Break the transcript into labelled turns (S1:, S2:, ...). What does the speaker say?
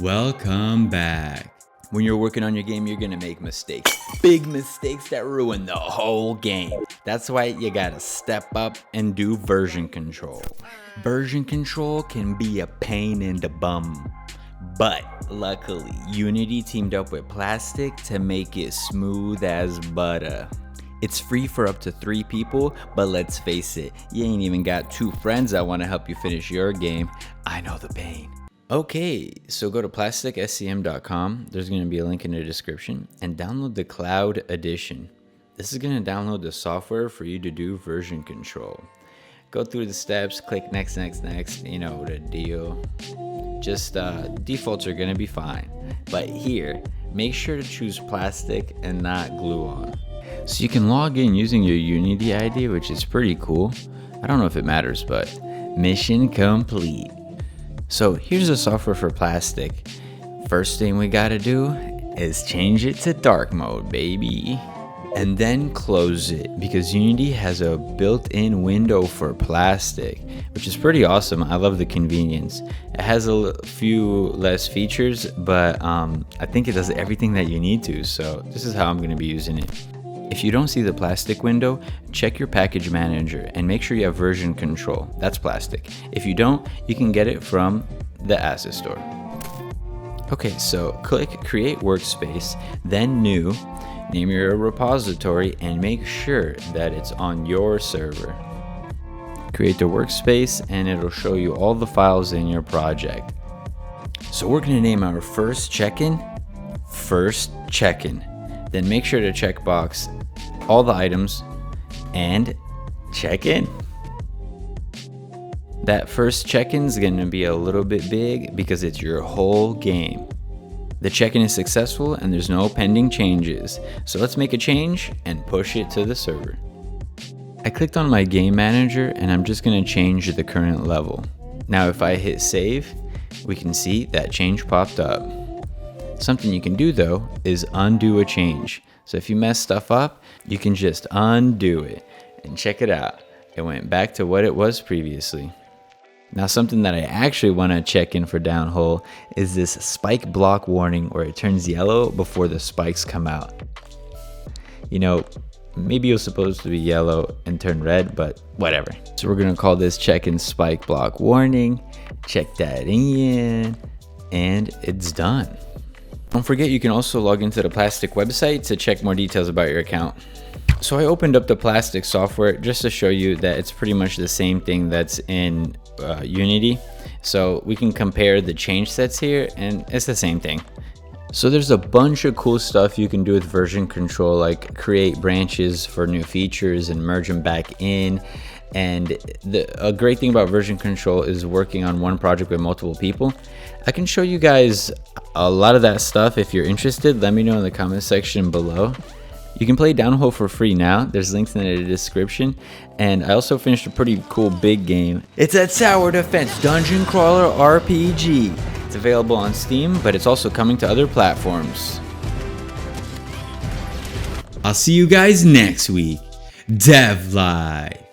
S1: Welcome back. When you're working on your game, you're gonna make mistakes. Big mistakes that ruin the whole game. That's why you gotta step up and do version control. Version control can be a pain in the bum. But luckily, Unity teamed up with Plastic to make it smooth as butter. It's free for up to 3 people, but let's face it, you ain't even got 2 friends that want to help you finish your game. I know the pain. Okay, so go to plasticscm.com. There's going to be a link in the description and download the Cloud Edition. This is going to download the software for you to do version control. Go through the steps, click next, you know the deal. Just defaults are going to be fine. But here, make sure to choose Plastic and not Gluon. So you can log in using your Unity ID, which is pretty cool. I don't know if it matters, but mission complete. So here's the software for Plastic. First thing we gotta do is change it to dark mode, baby. And then close it, because Unity has a built-in window for Plastic, which is pretty awesome. I love the convenience. It has a few less features, but I think it does everything that you need to, so this is how I'm gonna be using it. If you don't see the Plastic window, check your package manager and make sure you have version control. That's Plastic. If you don't, you can get it from the asset store. Okay, so click Create Workspace, then New, name your repository, and make sure that it's on your server. Create the workspace and it'll show you all the files in your project. So we're gonna name our first check-in, Then make sure to check box all the items and check in. That first check-in is going to be a little bit big because it's your whole game. The check-in is successful and there's no pending changes. So let's make a change and push it to the server. I clicked on my game manager and I'm just going to change the current level. Now if I hit save, we can see that change popped up. Something you can do though is undo a change. So if you mess stuff up, you can just undo it. And check it out. It went back to what it was previously. Now something that I actually want to check in for Downhole is this spike block warning where it turns yellow before the spikes come out. You know, maybe it was supposed to be yellow and turn red, but whatever. So we're going to call this check-in spike block warning. Check that in and it's done. Don't forget you can also log into the Plastic website to check more details about your account. So I opened up the Plastic software just to show you that it's pretty much the same thing that's in Unity. So we can compare the change sets here and it's the same thing. So there's a bunch of cool stuff you can do with version control, like create branches for new features and merge them back in. And a great thing about version control is working on one project with multiple people. I can show you guys a lot of that stuff. If you're interested, let me know in the comment section below. You can play Downhole for free now. There's links in the description. And I also finished a pretty cool big game. It's a Tower Defense Dungeon Crawler RPG. It's available on Steam, but it's also coming to other platforms.
S2: I'll see you guys next week. Dev Live.